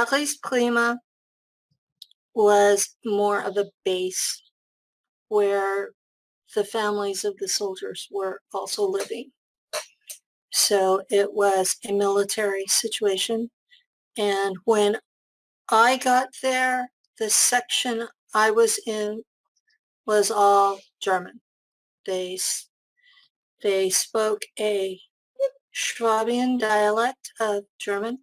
Berriesprima was more of a base where the families of the soldiers were also living. So it was a military situation. And when I got there, the section I was in was all German. They spoke a Schwabian dialect of German.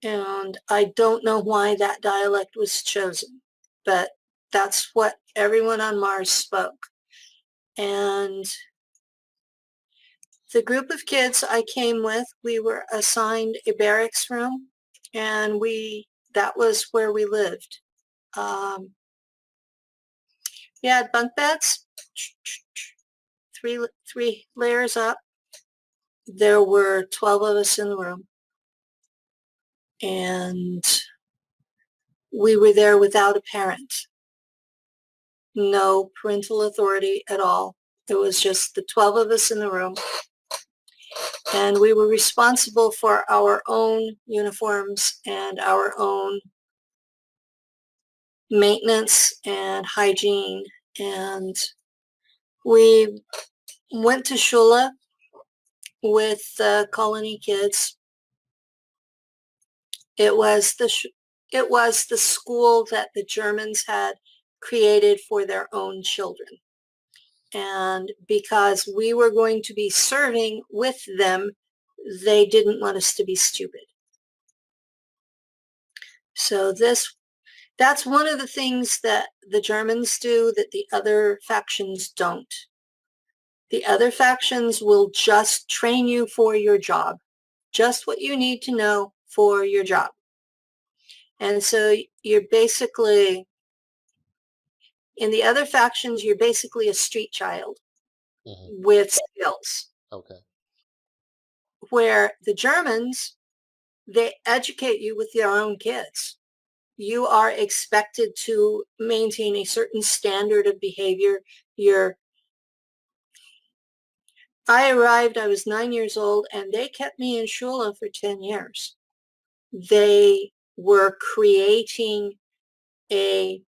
And I don't know why that dialect was chosen, but that's what everyone on Mars spoke. And the group of kids I came with, we were assigned a barracks room, and that was where we lived. We had bunk beds, three layers up. There were 12 of us in the room, and we were there without a parent. No parental authority at all. It was just the 12 of us in the room. And we were responsible for our own uniforms and our own maintenance and hygiene. And we went to Schule with the colony kids. It was the school that the Germans had created for their own children. And because we were going to be serving with them, they didn't want us to be stupid. So that's one of the things that the Germans do that the other factions don't. The other factions will just train you for your job, just what you need to know for your job. And so you're basically, in the other factions, you're basically a street child with skills. Okay. Where the Germans, they educate you with their own kids. You are expected to maintain a certain standard of behavior. I arrived, I was 9 years old, and they kept me in Schule for 10 years. They were creating a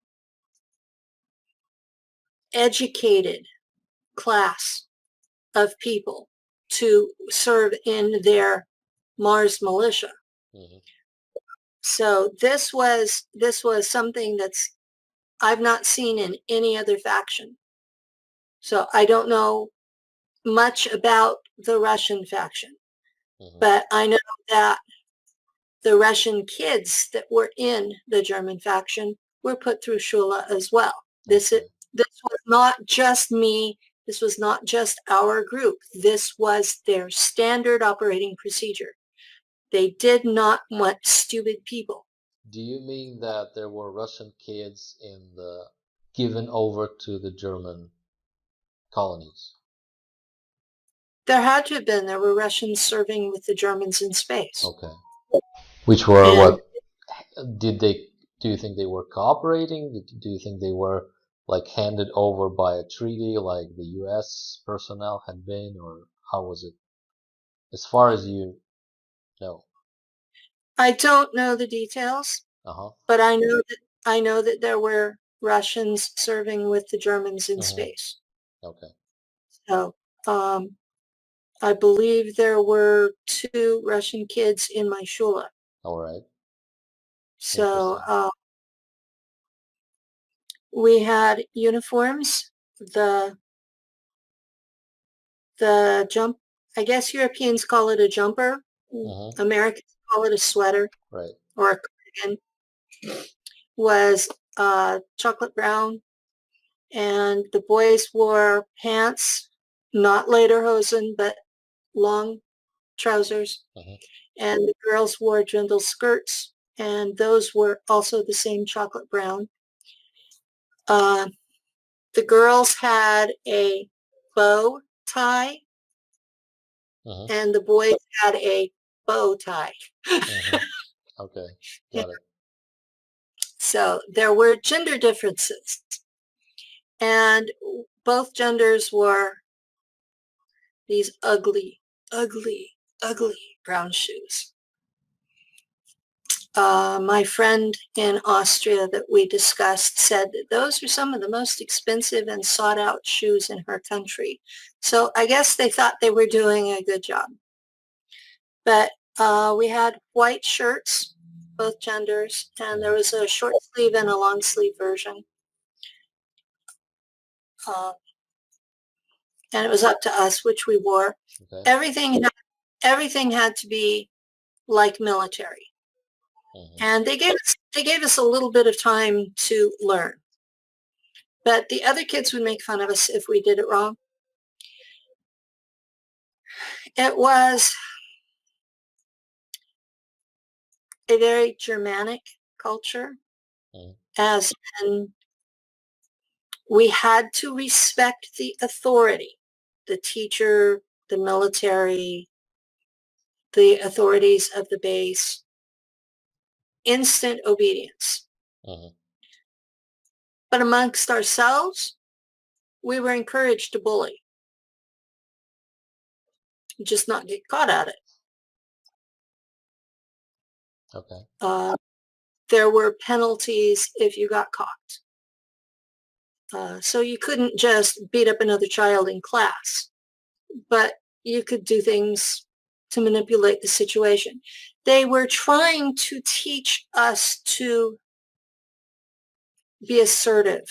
educated class of people to serve in their Mars militia. So this was something that's I've not seen in any other faction. So I don't know much about the Russian faction, but I know that the Russian kids that were in the German faction were put through Schule as well. This was not just me. This was not just our group. This was their standard operating procedure. They did not want stupid people. Do you mean that there were Russian kids given over to the German colonies? There had to have been. There were Russians serving with the Germans in space. Okay. Which were what? Do you think they were cooperating? Do you think they were like handed over by a treaty like the US personnel had been, or how was it? As far as you know. I don't know the details, but I know that there were Russians serving with the Germans in space. Okay. So I believe there were 2 Russian kids in my Schule. All right. So we had uniforms. The jump, I guess Europeans call it a jumper. Americans call it a sweater. Right. Or a cardigan. Was chocolate brown, and the boys wore pants, not lederhosen, but long trousers, and the girls wore dirndl skirts, and those were also the same chocolate brown. The girls had a bow tie, and the boys had a bow tie. Okay, got it. So there were gender differences, and both genders wore these ugly, ugly, ugly brown shoes. My friend in Austria that we discussed said that those are some of the most expensive and sought out shoes in her country. So I guess they thought they were doing a good job. But we had white shirts, both genders, and there was a short sleeve and a long sleeve version. Uh, and it was up to us which we wore. Okay. Everything had to be like military. And they gave us a little bit of time to learn. But the other kids would make fun of us if we did it wrong. It was a very Germanic culture, as in we had to respect the authority, the teacher, the military, the authorities of the base, instant obedience. But amongst ourselves, we were encouraged to bully, just not get caught at it. Okay. There were penalties if you got caught. So you couldn't just beat up another child in class, but you could do things to manipulate the situation. They were trying to teach us to be assertive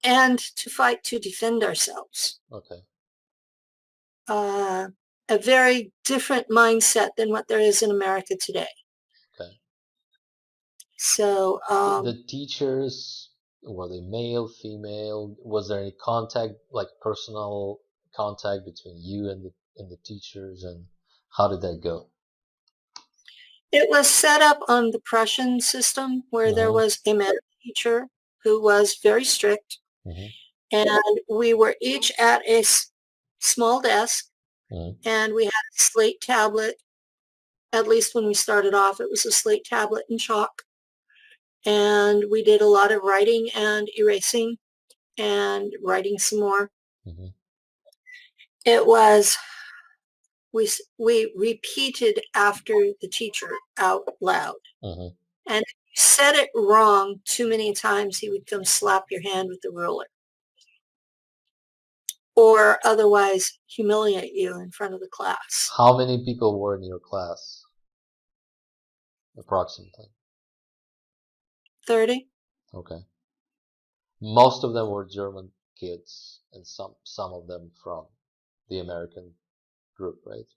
and to fight to defend ourselves. Okay. A very different mindset than what there is in America today. Okay. So the teachers, were they male, female? Was there any contact, like personal contact between you and the teachers, and how did that go? It was set up on the Prussian system where there was a male teacher who was very strict, and we were each at a small desk, and we had a slate tablet. At least when we started off, it was a slate tablet and chalk. And we did a lot of writing and erasing and writing some more. It was, we repeated after the teacher out loud. And if you said it wrong too many times, he would come slap your hand with the ruler. Or otherwise humiliate you in front of the class. How many people were in your class? Approximately. 30. Okay. Most of them were German kids, and some of them from the American group, right?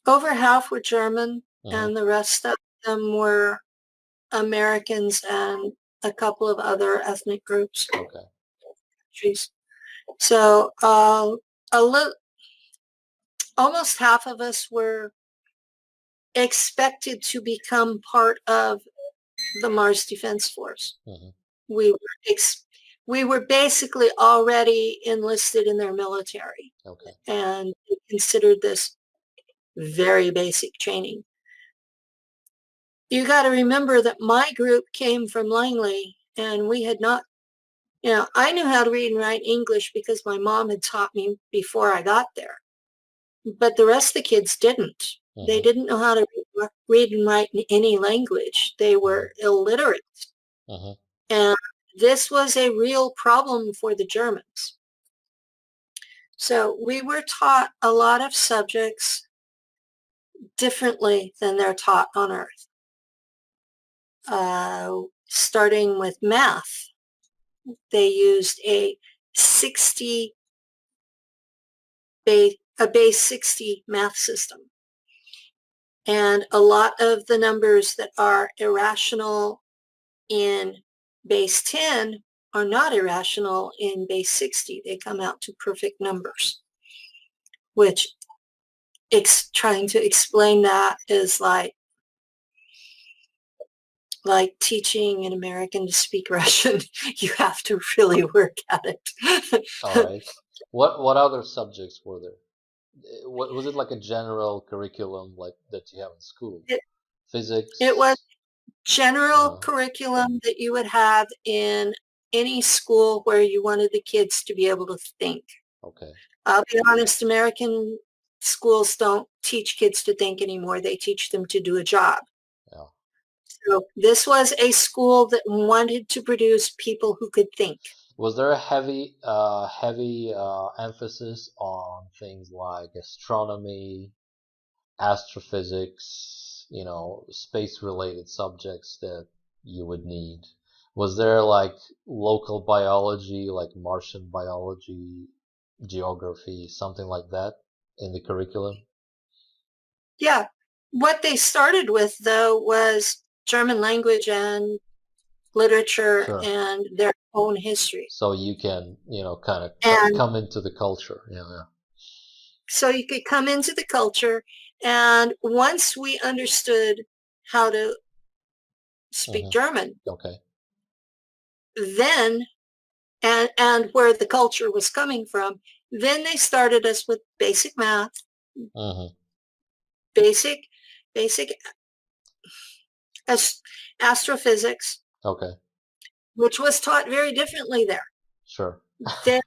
Over half were German, and the rest of them were Americans and a couple of other ethnic groups. Okay. So almost half of us were expected to become part of the Mars Defense Force. We were basically already enlisted in their military. Okay. And considered this very basic training. You got to remember that my group came from Langley, and we had not, I knew how to read and write English because my mom had taught me before I got there. But the rest of the kids didn't. They didn't know how to read and write in any language. They were illiterate. And this was a real problem for the Germans. So we were taught a lot of subjects differently than they're taught on Earth. Starting with math, they used a base 60 math system. And a lot of the numbers that are irrational in base 10 are not irrational in base 60. They come out to perfect numbers, which trying to explain that is like teaching an American to speak Russian. You have to really work at it. All right. What other subjects were there? Was it like a general curriculum like that you have in school? Physics? It was general curriculum that you would have in any school where you wanted the kids to be able to think. Okay. I'll be honest, American schools don't teach kids to think anymore. They teach them to do a job. Yeah. So this was a school that wanted to produce people who could think. Was there a heavy emphasis on things like astronomy, astrophysics, space-related subjects that you would need? Was there like local biology, like Martian biology, geography, something like that in the curriculum? Yeah. What they started with, though, was German language and literature Sure. and their own history. So you can, kind of And come into the culture. Yeah. so you could come into the culture. And once we understood how to speak Hmm. German, Okay. then and where the culture was coming from, then they started us with basic math, Hmm. basic basic astrophysics, Okay. which was taught very differently there. Sure. They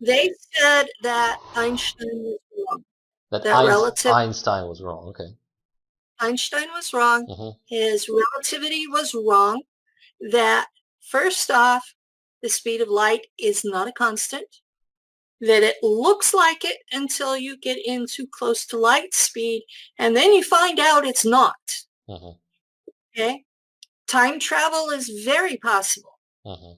they said that Einstein was wrong, That that relative Einstein was wrong. Okay. Einstein was wrong, Hmm. his relativity was wrong, that first off, the speed of light is not a constant, that it looks like it until you get into close to light speed, and then you find out it's not. Hmm. Okay? Time travel is very possible. Hmm.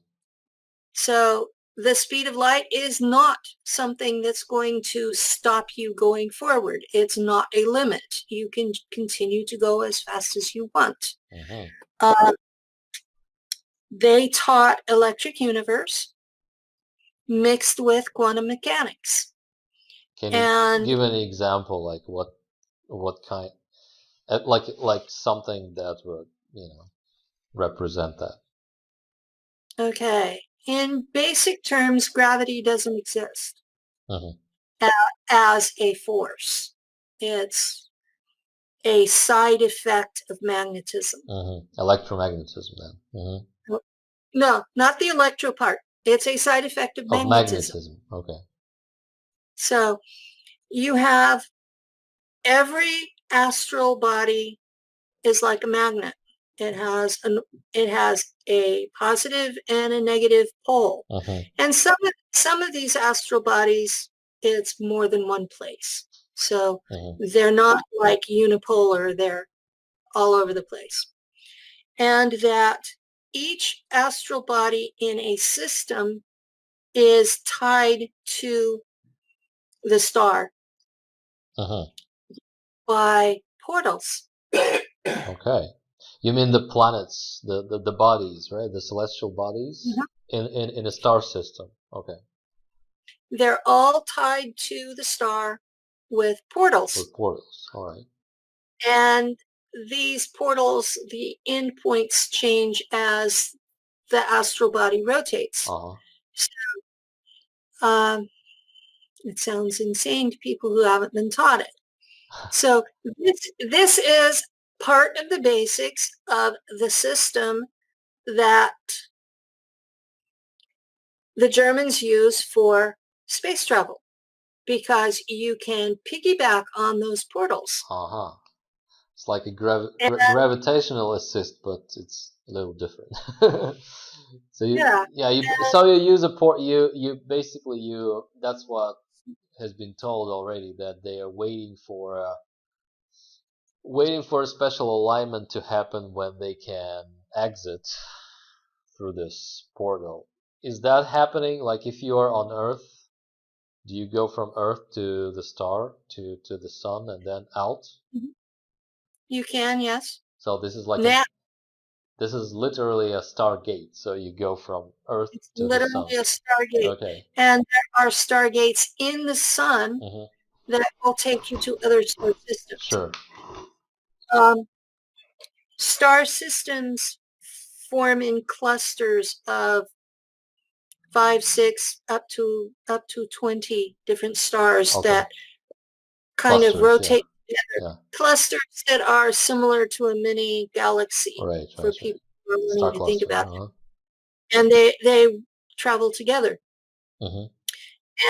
So the speed of light is not something that's going to stop you going forward. It's not a limit. You can continue to go as fast as you want. Hmm. Uh, they taught electric universe mixed with quantum mechanics. Can you And give an example, like what kind, like something that would, represent that? okay, in basic terms, gravity doesn't exist Hmm. as a force. It's a side effect of magnetism. Hmm. Electromagnetism, then. Hmm. No, not the electro part. It's a side effect of Of magnetism. magnetism. Okay. So you have every astral body is like a magnet. It has a positive and a negative pole. Hmm. And some of these astral bodies, it's more than one place. So Hmm. they're not like unipolar, they're all over the place. And that each astral body in a system is tied to the star Hmm. by portals. Okay. You mean the planets, the bodies, right? The celestial bodies Mhm. in a star system. Okay. They're all tied to the star with portals. With portals. All right. And these portals, the endpoints change as the astral body rotates. Uh-huh. Um, it sounds insane to people who haven't been taught it. So this is part of the basics of the system that the Germans use for space travel because you can piggyback on those portals. Uh-huh. It's like a And gravitational assist, but it's a little different. So yeah, you use a port. You basically you. That's what has been told already, that they are waiting for a special alignment to happen when they can exit through this portal. Is that happening? Like if you are on Earth, do you go from Earth to the star to the sun and then out? you can, yes. So this is like Now this is literally a stargate. So you go from Earth it's to the literally sun. a stargate. Okay. And there are stargates in the sun Hmm. that will take you to other star systems. Sure. Um, star systems form in clusters of 5, 6, up to 20 different stars Okay. that kind of Clusters. Yeah. rotate together. Yeah. Clusters that are similar to a mini galaxy Right. for Right. Right. people who are Star wanting to think cluster. about Uh-huh. it. And they travel together. Hmm.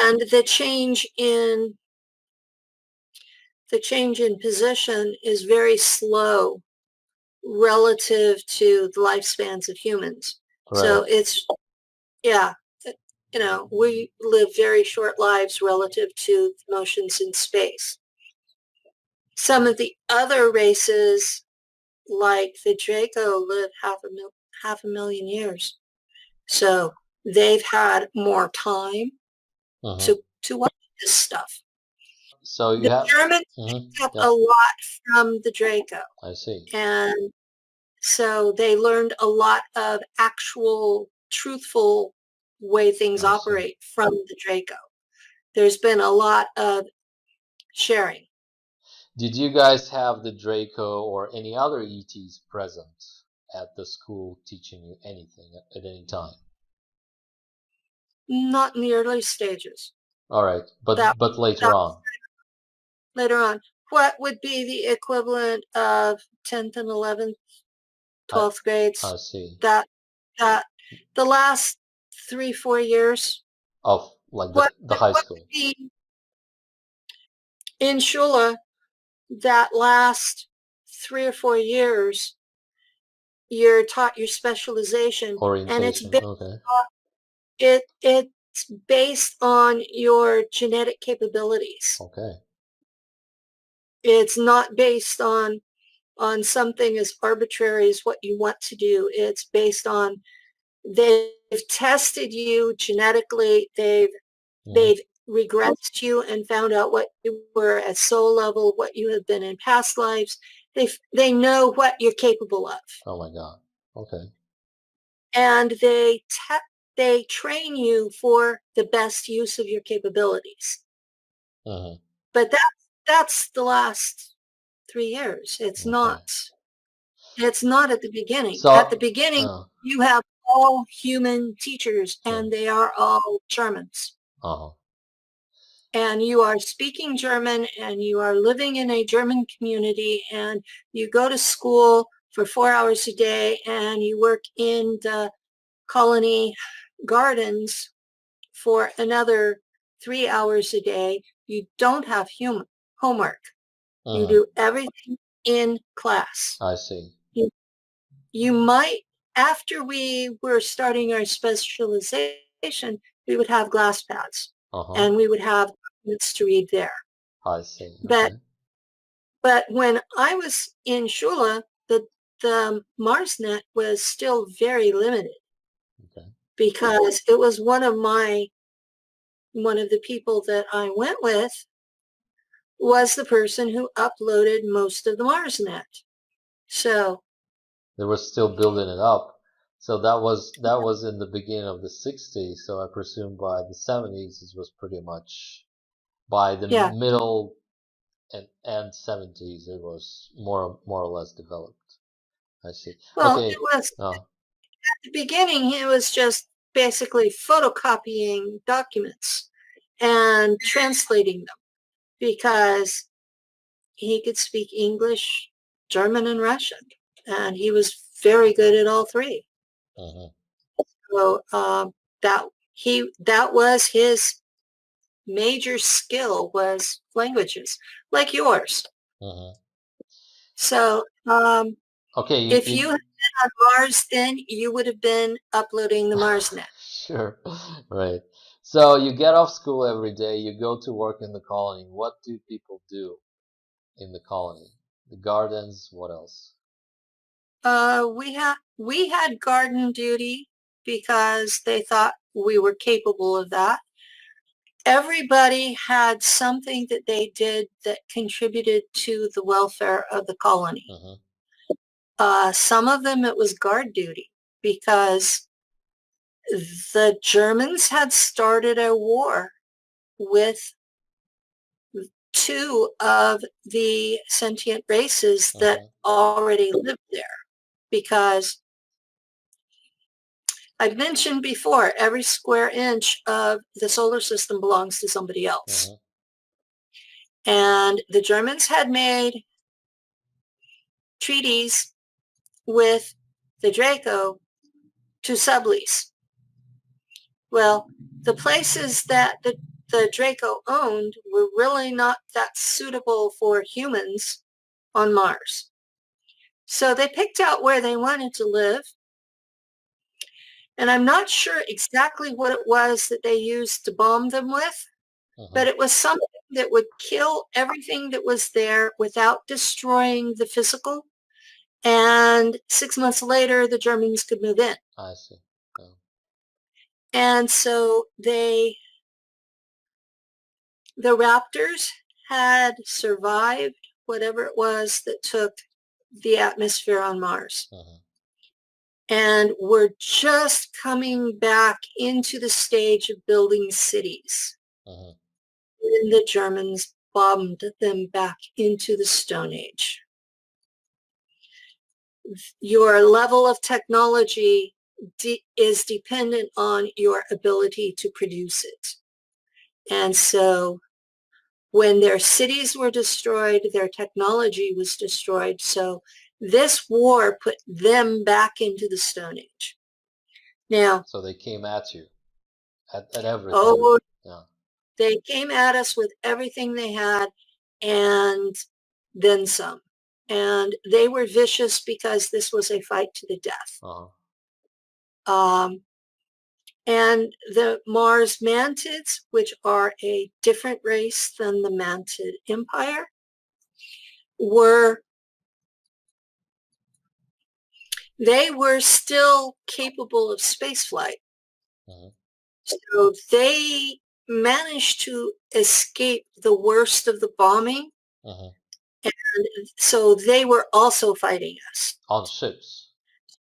And the change in position is very slow relative to the lifespans of humans. Right. So it's, yeah, we live very short lives relative to motions in space. Some of the other races, like the Draco, live half a million years. So they've had more time Mm-hmm. to watch this stuff. So you The have. Germans Mm-hmm. picked up Yeah, a lot from the Draco, I see. and so they learned a lot of actual, truthful way things I see. operate from the Draco. There's been a lot of sharing. Did you guys have the Draco or any other ETs present at the school teaching you anything at any time? Not in the early stages. All right, That but later that on. later on. What would be the equivalent of 10th and 11th, I 12th grades? I see. That that the last 3, 4 years. Of like the high What would school. be in Schule that last 3 or 4 years? You're taught your specialization, and Orientation. Okay. it's based on your genetic capabilities. Okay. It's not based on something as arbitrary as what you want to do. It's based on they've tested you genetically. Mm-hmm. They've regressed you and found out what you were at soul level, what you have been in past lives. They know what you're capable of, Oh my God. Okay. and they train you for the best use of your capabilities. Mm-hmm. But that's the last 3 years. Okay. It's not at the beginning. At the So, beginning, you have all human teachers, sure. and they are all Germans. Uh-huh. And you are speaking German, and you are living in a German community, and you go to school for 4 hours a day, and you work in the colony gardens for another 3 hours a day. You don't have homework. You Mm-hmm. do everything in class. I see. You, you might, after we were starting our specialization, we would have glass pads, Uh-huh. and we would have documents to read there. I see. But Okay. but when I was in Schule, the MarsNet was still very limited Okay. because it was one of the people that I went with was the person who uploaded most of the MarsNet. So They were still building it up. So that was in the beginning of the 60s. So I presume by the 70s it was pretty much by the yeah, middle and 70s it was more or less developed. I see. well, it Okay. was Uh, at the beginning. It was just basically photocopying documents and translating them because he could speak English, German, and Russian, and he was very good at all three. mhm, So that was his major skill was languages, like yours. mhm. So Okay. if you had been on Mars, then you would have been uploading the MarsNet. Sure. Right. So you get off school every day. You go to work in the colony. What do people do in the colony? The gardens. What else? We had garden duty because they thought we were capable of that. Everybody had something that they did that contributed to the welfare of the colony. Mhm. Some of them it was guard duty because the Germans had started a war with two of the sentient races that Mhm. already lived there. Because I've mentioned before, every square inch of the solar system belongs to somebody else. Mhm. And the Germans had made treaties with the Draco to sublease. Well, the places that the Draco owned were really not that suitable for humans on Mars. So they picked out where they wanted to live. And I'm not sure exactly what it was that they used to bomb them with, but it was something that would kill everything that was there without destroying the physical. And 6 months later, the Germans could move in. I see. Yeah. And so the Raptors had survived whatever it was that took the atmosphere on Mars. And were just coming back into the stage of building cities. When the Germans bombed them back into the Stone Age. Your level of technology is dependent on your ability to produce it. And so when their cities were destroyed, their technology was destroyed. So this war put them back into the Stone Age. Now, so they came at you, at everything. Oh, yeah. They came at us with everything they had and then some. And they were vicious because this was a fight to the death. And the Mars Mantids, which are a different race than the Mantid Empire, they were still capable of spaceflight. So they managed to escape the worst of the bombing. And so they were also fighting us. On ships,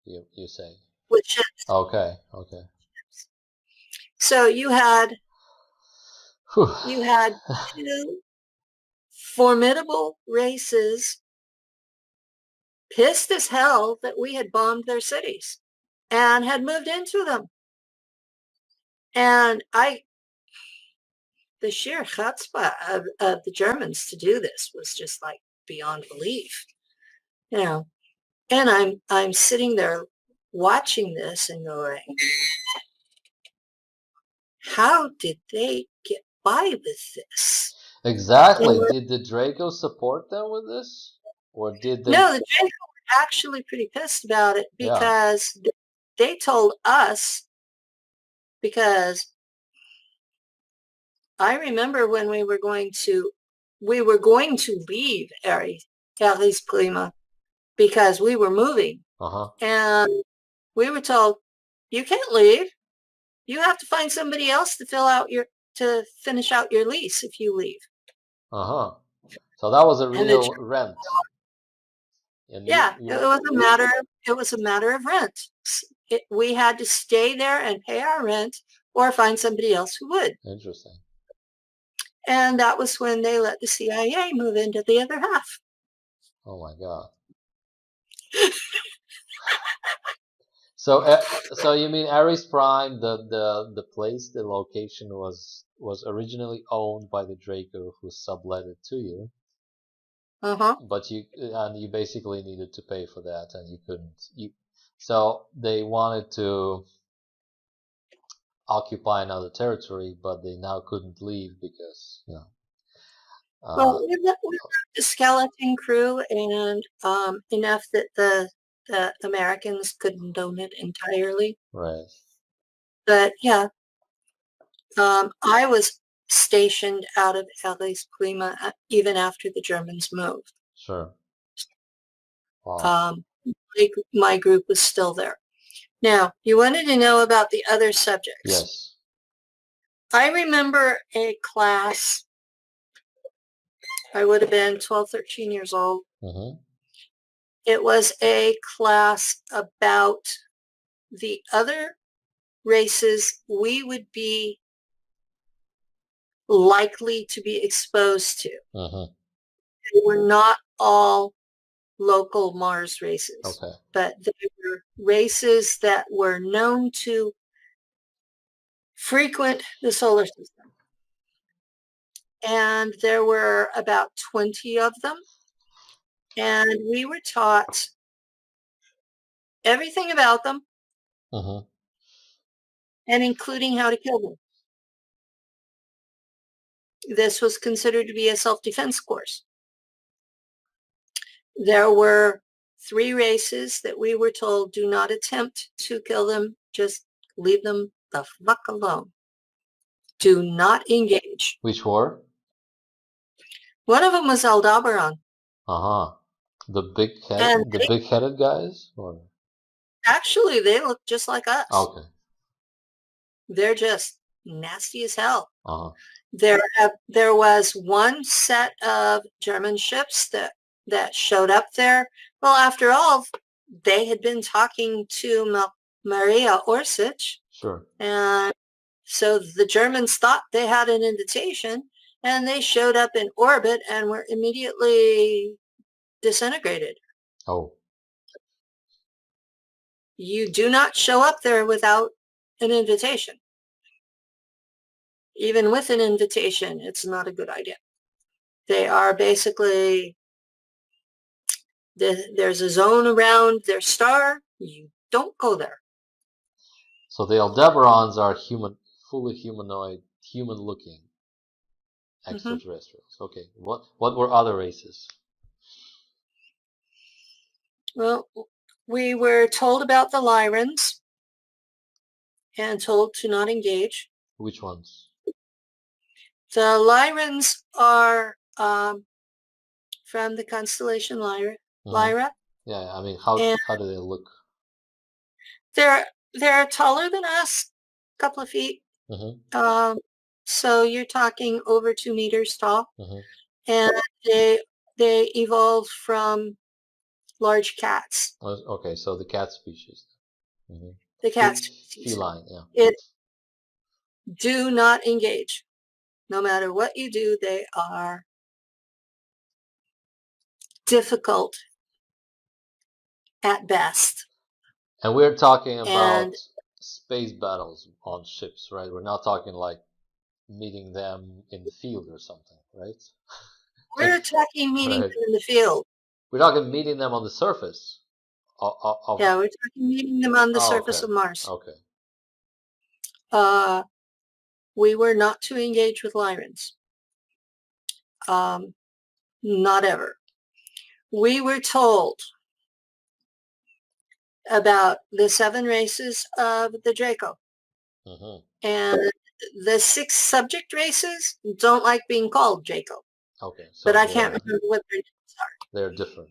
you say? With ships. Okay. So you had two formidable races pissed as hell that we had bombed their cities and had moved into them. And the sheer chutzpah of the Germans to do this was just like beyond belief, And I'm sitting there watching this and going, how did they get by with this? Exactly. Did the Draco support them with this? Or did they? No, the Draco were actually pretty pissed about it because they told us, because I remember when we were going to leave Aries Prima because we were moving. And we were told, you can't leave. You have to find somebody else to finish out your lease if you leave. So that was a real rent. Yeah, it was a matter of rent. We had to stay there and pay our rent or find somebody else who would. Interesting. And that was when they let the CIA move into the other half. Oh my God. So you mean Ares Prime, the place, the location was originally owned by the Draco who sublet it to you. But you basically needed to pay for that, and you couldn't. So they wanted to occupy another territory, but they now couldn't leave because well, we left the skeleton crew, and enough that the Americans couldn't own it entirely. Right. But yeah, I was stationed out of Aries Prima even after the Germans moved. Sure. Wow. My group was still there. Now, you wanted to know about the other subjects. Yes. I remember a class, I would have been 12, 13 years old. It was a class about the other races we would be likely to be exposed to. They were not all local Mars races, but they were races that were known to frequent the solar system. And there were about 20 of them. And we were taught everything about them, and including how to kill them. This was considered to be a self-defense course. There were 3 races that we were told, do not attempt to kill them, just leave them the fuck alone. Do not engage. Which were? One of them was Aldebaran. Uh-huh. The And big-headed guys? Or? Actually, they look just like us. Okay. They're just nasty as hell. Uh-huh. There was one set of German ships that showed up there. Well, after all, they had been talking to Maria Orsic. Sure. And so the Germans thought they had an invitation, and they showed up in orbit and were immediately disintegrated. Oh. You do not show up there without an invitation. Even with an invitation, it's not a good idea. They are basically, there's a zone around their star. You don't go there. So the Aldebarans are fully humanoid, human-looking extraterrestrials. Okay. What were other races? Well, we were told about the Lyrans and told to not engage. Which ones? The Lyrans are from the constellation Lyra. Yeah, I mean, how do they look? They're taller than us, a couple of feet. So you're talking over 2 meters tall, and they evolved from large cats. Okay, so the cat species. The cat species. Feline, yeah. Do not engage. No matter what you do, they are difficult at best. And we're talking about space battles on ships, right? We're not talking like meeting them in the field or something, right? We're talking meeting them in the field. We're talking meeting them on the surface. Yeah, we're talking meeting them on the surface of Mars. Okay. We were not to engage with Lyrans. Not ever. We were told about the 7 races of the Draco. And the 6 subject races don't like being called Draco. Okay. So but I can't remember what their names are. They're different.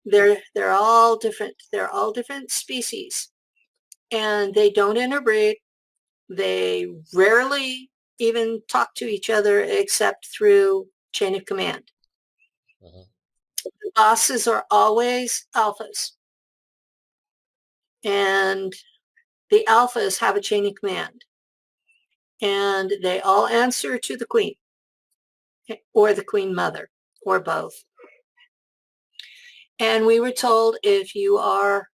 They're all different. They're all different species. And they don't interbreed. They rarely even talk to each other except through chain of command. The bosses are always alphas. And the alphas have a chain of command. And they all answer to the queen or the queen mother or both. And we were told if you are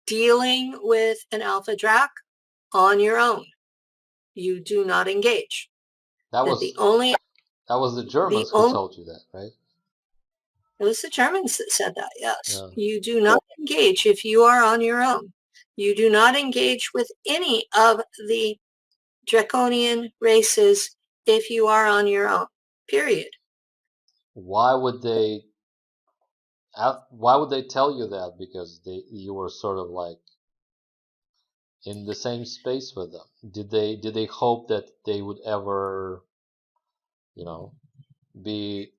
dealing with an alpha drac on your own, you do not engage. That was the Germans who told you that, right? It was the Germans that said that, yes. Yeah. You do not engage if you are on your own. You do not engage with any of the draconian races if you are on your own, period. Why would they tell you that? Because you were sort of like in the same space with them. Did they hope that they would ever, be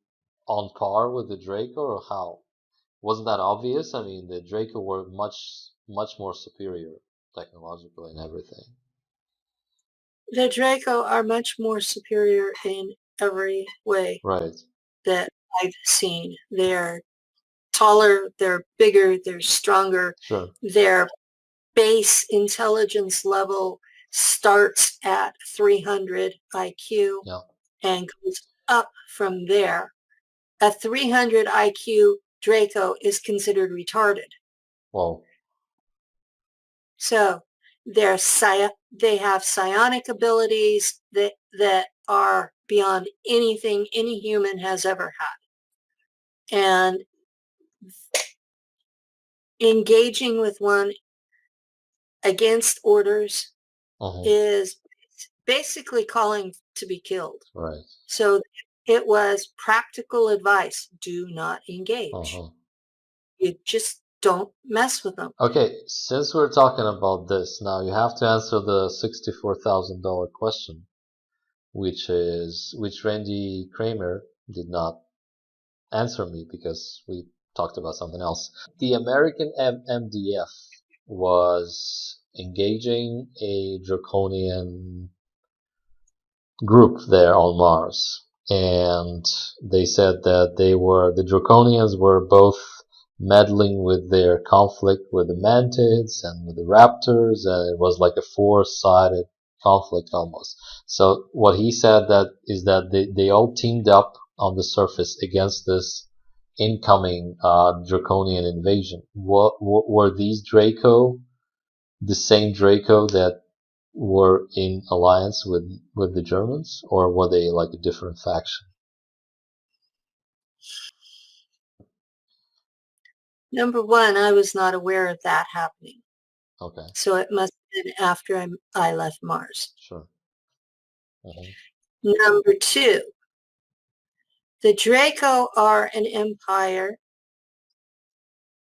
on par with the Draco, or how? Wasn't that obvious? I mean, the Draco were much more superior technologically and everything. The Draco are much more superior in every way. Right. That I've seen. They're taller, they're bigger, they're stronger. Sure. Their base intelligence level starts at 300 IQ and goes up from there. A 300 IQ Draco is considered retarded. Whoa. So they have psionic abilities that are beyond anything any human has ever had. And engaging with one against orders is basically calling to be killed. Right. So it was practical advice. Do not engage. You just don't mess with them. Okay, since we're talking about this, now you have to answer the $64,000 question, which Randy Kramer did not answer me because we talked about something else. The American MDF was engaging a draconian group there on Mars. And they said that the Draconians were both meddling with their conflict with the Mantids and with the Raptors, and it was like a four-sided conflict almost. So what he said is that they all teamed up on the surface against this incoming Draconian invasion. Were these Draco the same Draco that were in alliance with the Germans, or were they like a different faction? Number one, I was not aware of that happening. Okay, So it must have been after I left Mars. sure. Number two, the Draco are an empire.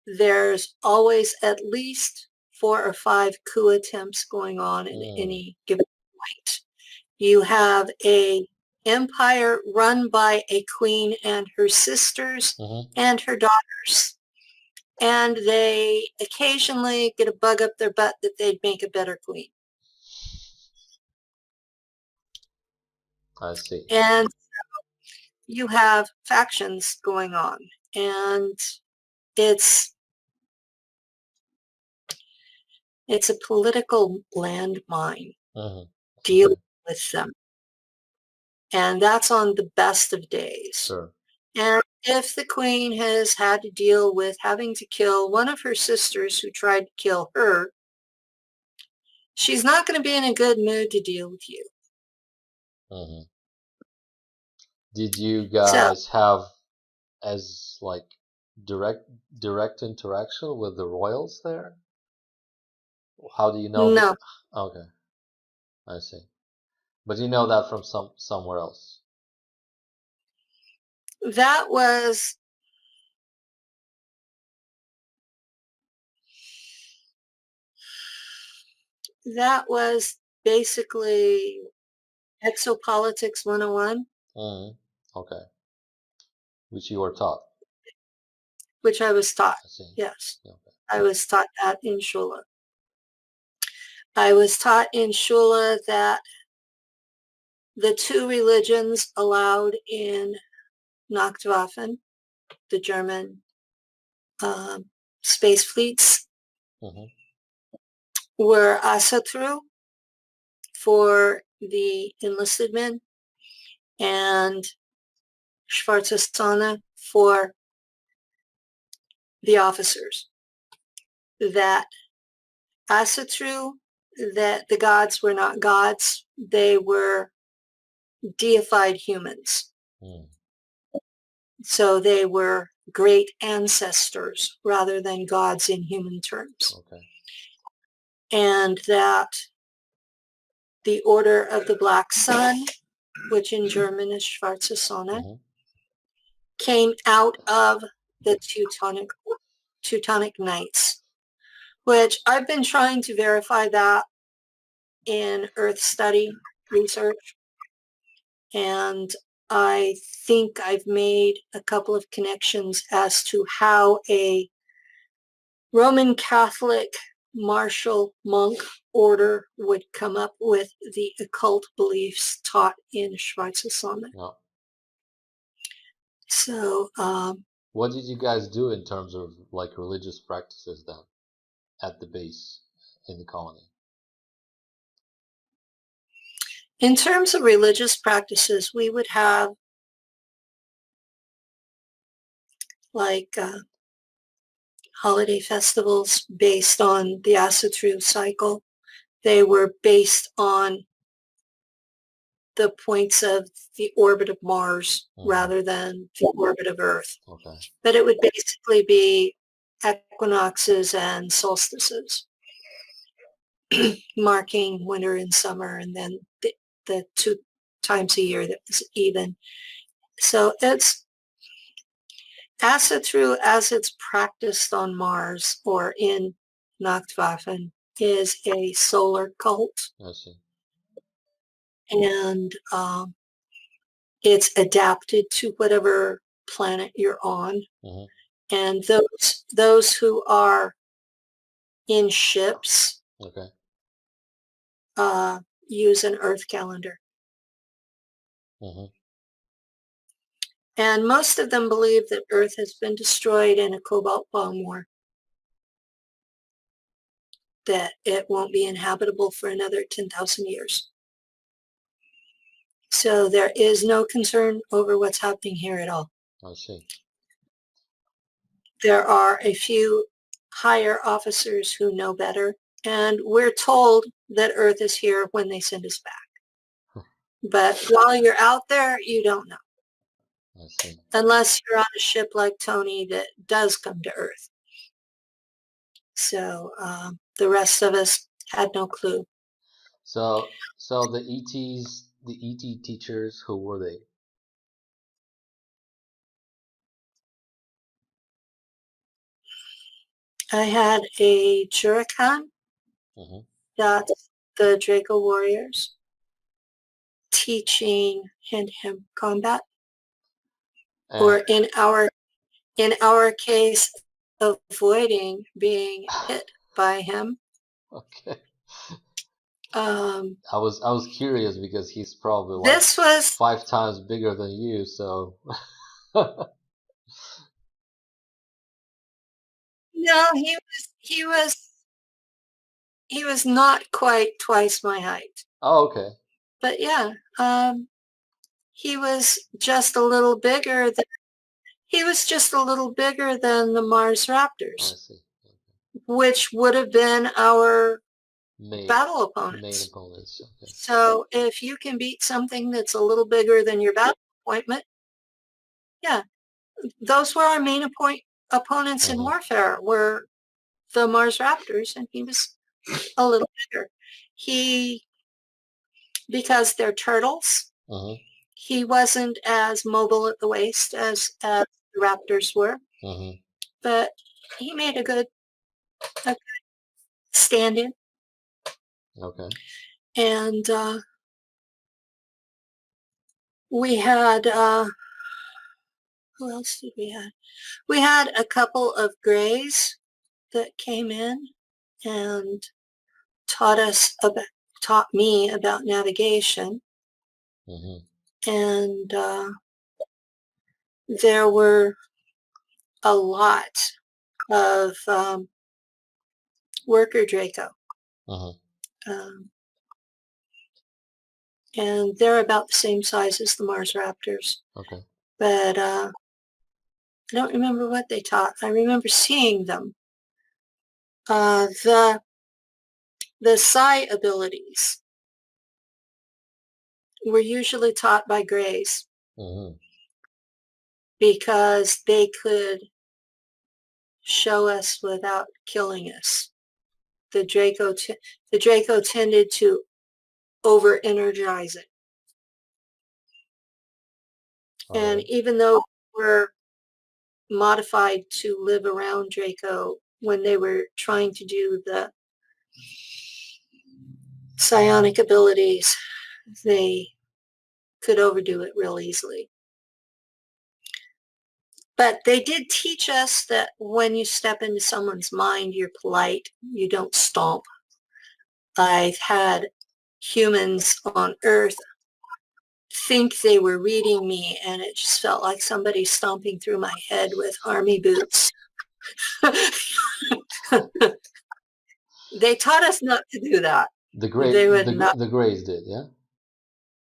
There's always at least 4 or 5 coup attempts going on at any given point. You have a empire run by a queen and her sisters and her daughters. And they occasionally get a bug up their butt that they'd make a better queen. I see. And you have factions going on, and it's a political landmine dealing with them. And that's on the best of days. Sure. And if the queen has had to deal with having to kill one of her sisters who tried to kill her, she's not going to be in a good mood to deal with you. Did you guys have as like direct interaction with the royals there? How do you know? No. Okay, I see. But you know that from somewhere else. That was basically Exopolitics 101. Okay. Which you were taught. Which I was taught. I see. Yes. Okay. I was taught that in Schule. I was taught in Schule that the 2 religions allowed in Nachtwaffen, the German space fleets, were Asatru for the enlisted men and Schwarze Sonne for the officers. That Asatru, that the gods were not gods, they were deified humans. So they were great ancestors rather than gods in human terms. Okay. And that the Order of the Black Sun, which in German is Schwarze Sonne, came out of the Teutonic Knights, which I've been trying to verify that in Earth study research. And I think I've made a couple of connections as to how a Roman Catholic martial monk order would come up with the occult beliefs taught in Schwarze Sonne. No. So, what did you guys do in terms of like religious practices then at the base in the colony? In terms of religious practices, we would have like holiday festivals based on the Asatru cycle. They were based on the points of the orbit of Mars rather than the orbit of Earth. Okay. But it would basically be equinoxes and solstices, marking winter and summer, and then the 2 times a year that was even. So it's Acid as it's practiced on Mars or in Nachtwaffen is a solar cult, I see. and it's adapted to whatever planet you're on. Mm-hmm. And those who are in ships Okay. use an Earth calendar. Mm-hmm. And most of them believe that Earth has been destroyed in a cobalt bomb war, that it won't be inhabitable for another 10,000 years. So there is no concern over what's happening here at all. I see. There are a few higher officers who know better, and we're told that Earth is here when they send us back. But while you're out there, you don't know. I see. Unless you're on a ship like Tony that does come to Earth. So the rest of us had no clue. So the ET teachers, who were they? I had a Jurikan, Mm-hmm. that's the Draco warriors, teaching hand-to-hand combat, or in our case, avoiding being hit by him. Okay. Um, I was curious because he's probably like this was 5 times bigger than you, so no, he was not quite twice my height, oh, okay. but yeah, he was just a little bigger than the Mars I Raptors, see. which would have been our Main battle main opponents. opponents. Okay. So if you can beat something that's a little bigger than your battle appointment, yeah, those were our main opponents in Mm-hmm. warfare, were the Mars Raptors, and he was a little bigger. Because they're turtles, Mm-hmm. he wasn't as mobile at the waist as the Raptors were, Mm-hmm. but he made a good stand-in. Okay. And we had, who else did we have? We had a couple of Greys that came in and taught me about navigation. Mm-hmm. And there were a lot of worker Draco. Mm-hmm. Um, and they're about the same size as the Mars Raptors. Okay. But I don't remember what they taught. I remember seeing them. The psi abilities were usually taught by Greys Mm-hmm. because they could show us without killing us. The Draco tended to over-energize it. All And right. even though we're modified to live around Draco, when they were trying to do the psionic abilities, they could overdo it real easily. But they did teach us that when you step into someone's mind, you're polite, you don't stomp. I've had humans on Earth think they were reading me, and it just felt like somebody stomping through my head with army boots. They taught us not to do that. They would not. The Greys did, yeah.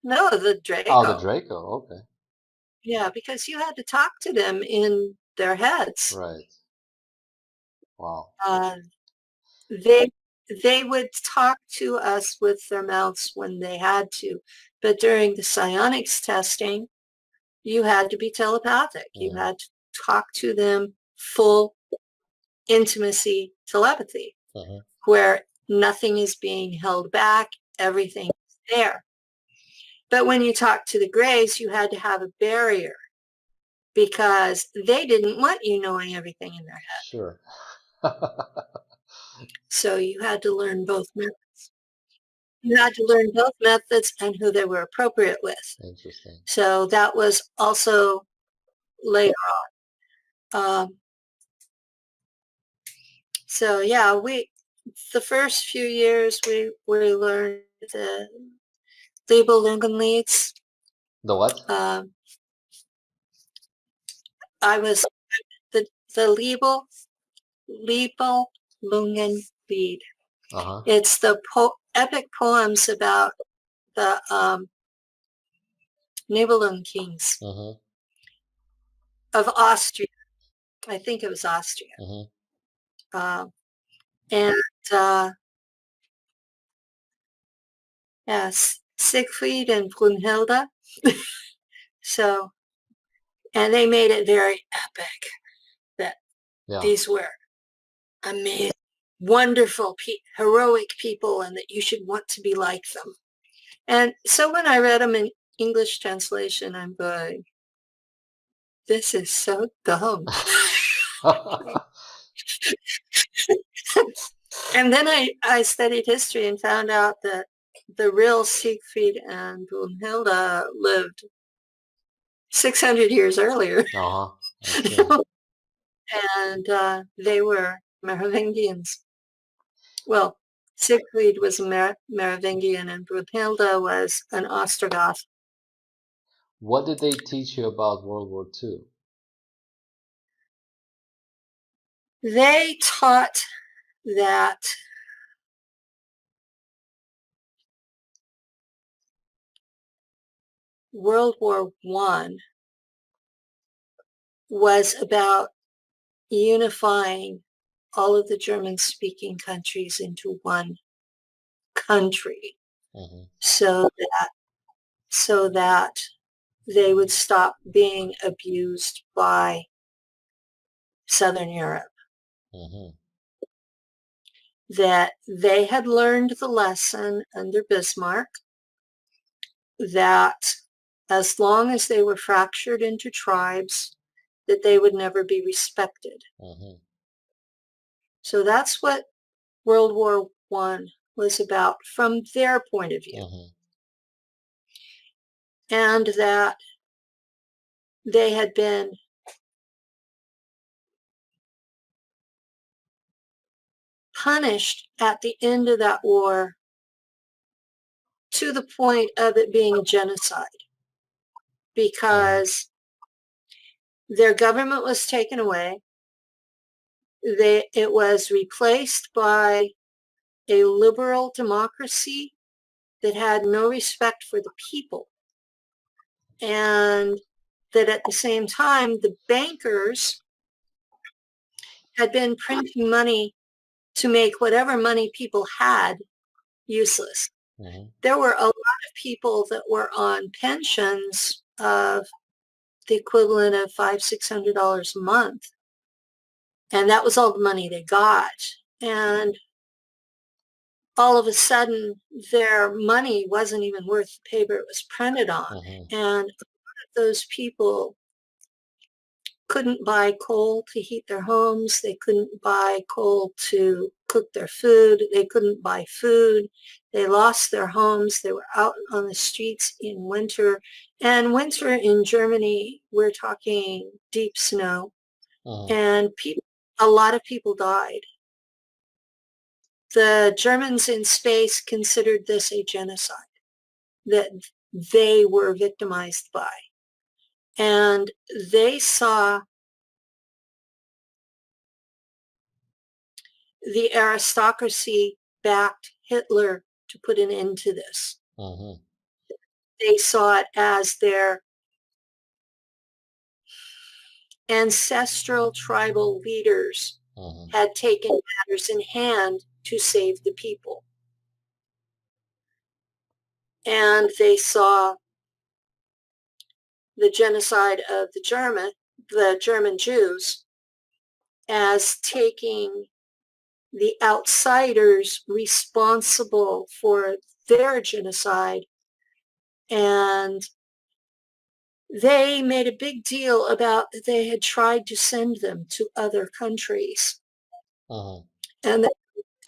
No, the Oh, the Draco. Draco. Okay. Yeah, because you had to talk to them in their heads. Right. Wow. Uh, they they would talk to us with their mouths when they had to, but during the psionics testing, you had to be telepathic. You Mm-hmm. had to talk to them full intimacy telepathy, Mm-hmm. where nothing is being held back, everything is there. But when you talked to the Greys, you had to have a barrier because they didn't want you knowing everything in their head. Sure. So you had to learn both methods. You had to learn both methods and who they were appropriate with. Interesting. So that was also later on. So yeah, the first few years we learned the Liebelungenlieds. The what? I was the Liebelungenlied. Uh-huh. It's the epic poems about the Nibelung kings Mm-hmm. of Austria. I think it was Austria. Mm-hmm. And yes, Siegfried and Brunhilde. So, and they made it very epic that these were amazing, wonderful, heroic people and that you should want to be like them. And so when I read them in English translation, I'm going, this is so dumb. And then I studied history and found out that the real Siegfried and Brunhilde lived 600 years earlier. Uh-huh. And they were Merovingians. Well, Siegfried was a Merovingian and Brunhilde was an Ostrogoth. What did they teach you about World War II? They taught that World War I was about unifying all of the German-speaking countries into one country, Mm-hmm. so that they would stop being abused by Southern Europe. Mm-hmm. That they had learned the lesson under Bismarck that as long as they were fractured into tribes, that they would never be respected. Mm-hmm. So that's what World War I was about from their point of view. Mm-hmm. And that they had been punished at the end of that war to the point of it being a genocide because their government was taken away. It was replaced by a liberal democracy that had no respect for the people. And that at the same time, the bankers had been printing money to make whatever money people had useless. Mm-hmm. There were a lot of people that were on pensions of the equivalent of $500-600 a month. And that was all the money they got. And all of a sudden, their money wasn't even worth the paper it was printed on. Mm-hmm. And a lot of those people couldn't buy coal to heat their homes. They couldn't buy coal to cook their food. They couldn't buy food. They lost their homes. They were out on the streets in winter. And winter in Germany, we're talking deep snow. Mm-hmm. And a lot of people died. The Germans in space considered this a genocide that they were victimized by. And they saw the aristocracy backed Hitler to put an end to this. Mm-hmm. They saw it as their ancestral tribal leaders had taken matters in hand to save the people. And they saw the genocide of the German Jews as taking the outsiders responsible for their genocide And they made a big deal about that they had tried to send them to other countries, Mm-hmm.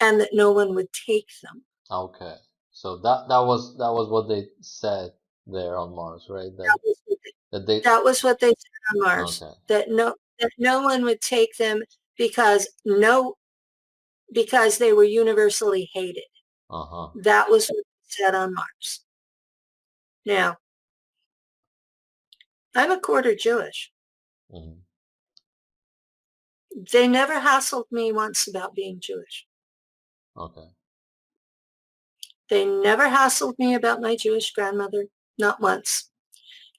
and that no one would take them. Okay. So that was what they said there on Mars, right? That was what they, That they that was what they said on Mars, okay. that no one would take them because because they were universally hated. Uh-huh. That was what they said on Mars. Now, I'm a quarter Jewish. Mm-hmm. They never hassled me once about being Jewish. Okay. They never hassled me about my Jewish grandmother, not once.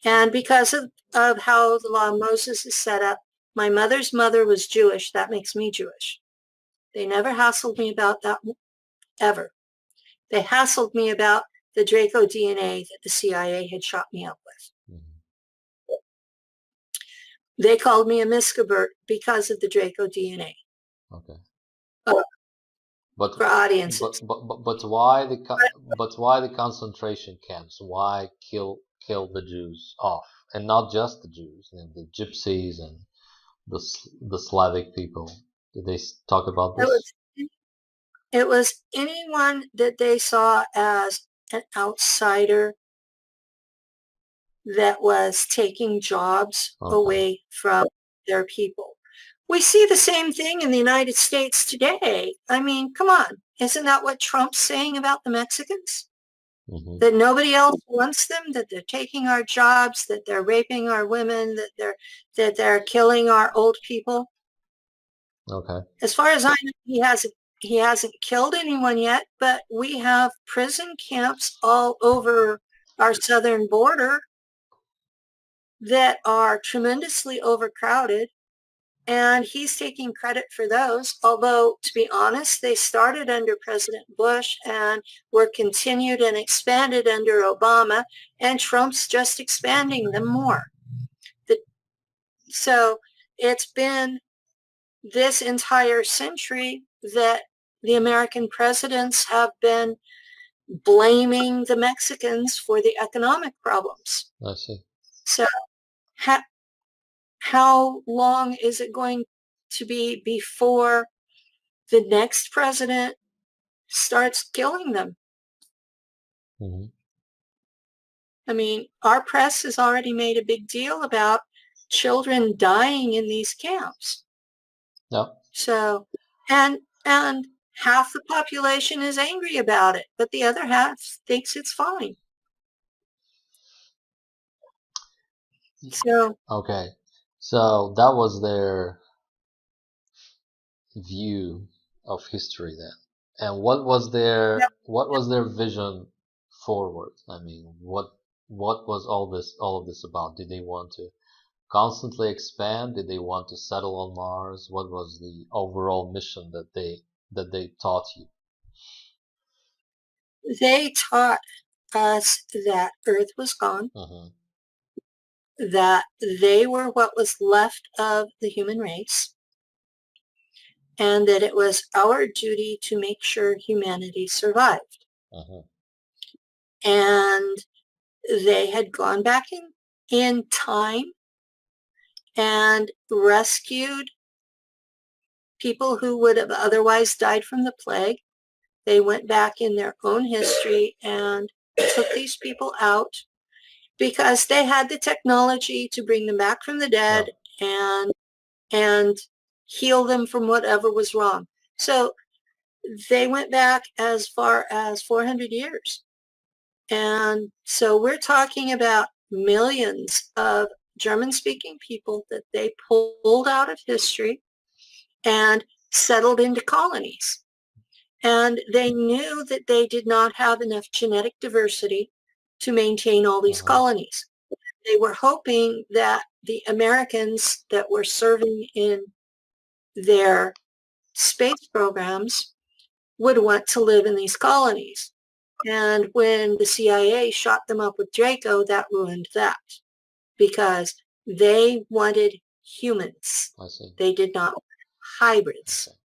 And because of how the law of Moses is set up, my mother's mother was Jewish. That makes me Jewish. They never hassled me about that ever. They hassled me about the Draco DNA that the CIA had shot me up with. Mm-hmm. They called me a miscabert because of the Draco DNA. Okay. Uh, But for audiences. but why the concentration camps? Why kill the Jews off, and not just the Jews, and the Gypsies and the Slavic people? Did they talk about It this? was, it was anyone that they saw as an outsider that was taking jobs Okay. away from their people. We see the same thing in the United States today. I mean, come on. Isn't that what Trump's saying about the Mexicans? Mm-hmm. That nobody else wants them, that they're taking our jobs, that they're raping our women, that they're killing our old people. Okay. As far as I know, he hasn't killed anyone yet, but we have prison camps all over our southern border that are tremendously overcrowded, and he's taking credit for those. Although, to be honest, they started under President Bush and were continued and expanded under Obama, and Trump's just expanding them more. So it's been this entire century that the American presidents have been blaming the Mexicans for the economic problems. I see. So how long is it going to be before the next president starts killing them? Mm-hmm. I mean, our press has already made a big deal about children dying in these camps. Yeah. So, and half the population is angry about it, but the other half thinks it's fine. So, Okay. So that was their view of history then. And yep. what was their vision forward? I mean, what was all of this about? Did they want to constantly expand? Did they want to settle on Mars? What was the overall mission that they taught you? They taught us that Earth was gone, Mm-hmm. that they were what was left of the human race, and that it was our duty to make sure humanity survived. Mm-hmm. And they had gone back in time and rescued people who would have otherwise died from the plague. They went back in their own history and took these people out because they had the technology to bring them back from the Yeah. dead and heal them from whatever was wrong. So they went back as far as 400 years. And so we're talking about millions of German-speaking people that they pulled out of history and settled into colonies. And they knew that they did not have enough genetic diversity to maintain all these Mm-hmm. colonies. They were hoping that the Americans that were serving in their space programs would want to live in these colonies. And when the CIA shot them up with Draco, that ruined that because they wanted humans. I see. They did not want hybrids. Okay.